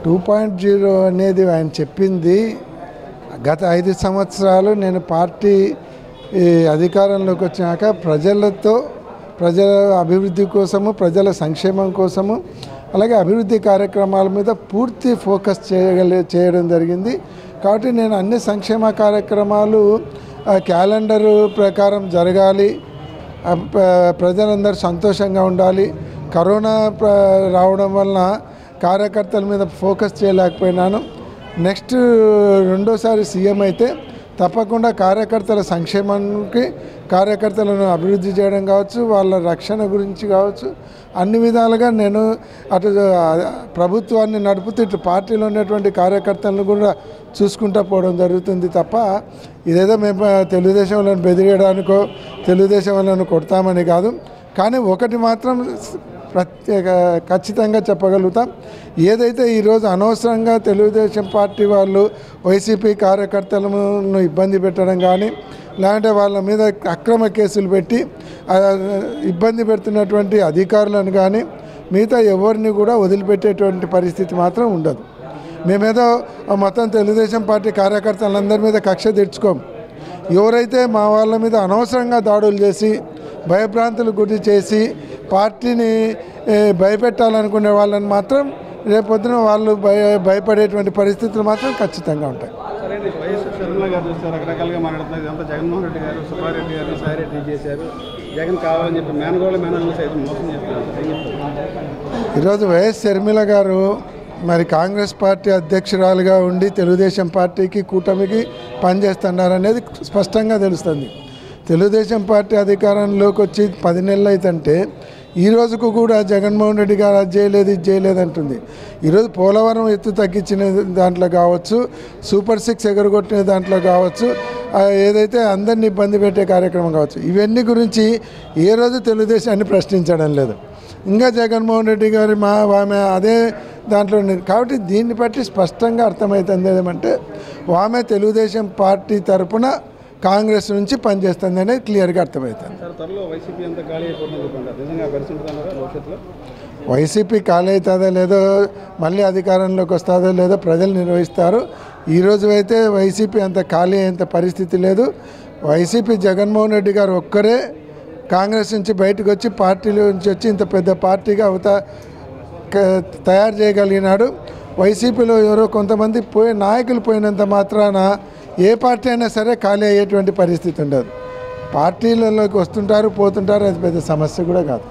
2.0 అనేది ఆయన చెప్పింది గత 5 సంవత్సరాలు నేను పార్టీ అధికారంలోకి వచ్చాక ప్రజల అభివృద్ధి కోసము, ప్రజల సంక్షేమం కోసము, అలాగే అభివృద్ధి కార్యక్రమాల మీద పూర్తి ఫోకస్ చేయడం జరిగింది. కాబట్టి నేను అన్ని సంక్షేమ కార్యక్రమాలు క్యాలెండరు ప్రకారం జరగాలి, ప్రజలందరూ సంతోషంగా ఉండాలి. కరోనా రావడం వలన కార్యకర్తల మీద ఫోకస్ చేయలేకపోయినాను. నెక్స్ట్ రెండోసారి సీఎం అయితే తప్పకుండా కార్యకర్తల సంక్షేమానికి, కార్యకర్తలను అభివృద్ధి చేయడం కావచ్చు, వాళ్ళ రక్షణ గురించి కావచ్చు, అన్ని విధాలుగా నేను అటు ప్రభుత్వాన్ని నడుపుతూ ఇటు పార్టీలో ఉన్నటువంటి కార్యకర్తలను కూడా చూసుకుంటూ పోవడం జరుగుతుంది తప్ప ఇదేదో మేము తెలుగుదేశం వాళ్ళని బెదిరియడానికో తెలుగుదేశం వాళ్ళని కొడతామని కాదు. కానీ ఒకటి మాత్రం ఖచ్చితంగా చెప్పగలుగుతాం, ఏదైతే ఈరోజు అనవసరంగా తెలుగుదేశం పార్టీ వాళ్ళు వైసీపీ కార్యకర్తలను ఇబ్బంది పెట్టడం కానీ, లేదంటే వాళ్ళ మీద అక్రమ కేసులు పెట్టి ఇబ్బంది పెడుతున్నటువంటి అధికారులను కానీ మిగతా ఎవరిని కూడా వదిలిపెట్టేటువంటి పరిస్థితి మాత్రం ఉండదు. మేమేదో మొత్తం తెలుగుదేశం పార్టీ కార్యకర్తలందరి మీద కక్ష తెచ్చుకోము. ఎవరైతే మా వాళ్ళ మీద అనవసరంగా దాడులు చేసి భయభ్రాంతులు గురి చేసి పార్టీని భయపెట్టాలనుకునే వాళ్ళని మాత్రం రేపొద్దున వాళ్ళు భయపడేటువంటి పరిస్థితులు మాత్రం ఖచ్చితంగా ఉంటాయి. రకరకాలుగా మాట్లాడుతున్నారు. ఇదంతా జగన్మోహన్ రెడ్డి గారు, సుబ్బారెడ్డి గారు, సాయిరెడ్డి చేశారు, జగన్ కావాలని చెప్పి మేనగోళ్ళ సైతం మోసం చేస్తున్నారు. ఈరోజు వైఎస్ షర్మిల గారు మరి కాంగ్రెస్ పార్టీ అధ్యక్షురాలుగా ఉండి తెలుగుదేశం పార్టీకి, కూటమికి పనిచేస్తున్నారనేది స్పష్టంగా తెలుస్తుంది. తెలుగుదేశం పార్టీ అధికారంలోకి వచ్చి 10 నెలలు అవుతుంటే ఈ రోజుకు కూడా జగన్మోహన్ రెడ్డి గారు అది చేయలేదు, ఇది చేయలేదు అంటుంది. ఈరోజు పోలవరం ఎత్తు తగ్గించిన దాంట్లో కావచ్చు, సూపర్ 6 ఎగరగొట్టిన దాంట్లో కావచ్చు, ఏదైతే అందరినీ ఇబ్బంది పెట్టే కార్యక్రమం కావచ్చు, ఇవన్నీ గురించి ఏ రోజు తెలుగుదేశాన్ని ప్రశ్నించడం లేదు. ఇంకా జగన్మోహన్ రెడ్డి గారి ఆమె అదే దాంట్లో కాబట్టి దీన్ని బట్టి స్పష్టంగా అర్థమవుతుంది ఏమంటే ఆమె తెలుగుదేశం పార్టీ తరఫున కాంగ్రెస్ నుంచి పనిచేస్తుంది అనేది క్లియర్గా అర్థమవుతుంది. వైసీపీ ఖాళీ అవుతుందో లేదో, మళ్ళీ అధికారంలోకి వస్తుందో లేదో ప్రజలు నిర్వహిస్తారు. ఈరోజు అయితే వైసీపీ అంత ఖాళీ అయ్యేంత పరిస్థితి లేదు. వైసీపీ జగన్మోహన్ రెడ్డి గారు ఒక్కరే కాంగ్రెస్ నుంచి బయటకు వచ్చి పార్టీలో నుంచి వచ్చి ఇంత పెద్ద పార్టీగా తయారు చేయగలిగినాడు. వైసీపీలో ఎవరో కొంతమంది నాయకులు పోయినంత మాత్రాన ఏ పార్టీ అయినా సరే ఖాళీ అయ్యేటువంటి పరిస్థితి ఉండదు. పార్టీలలోకి వస్తుంటారు, పోతుంటారు, అది పెద్ద సమస్య కూడా కాదు.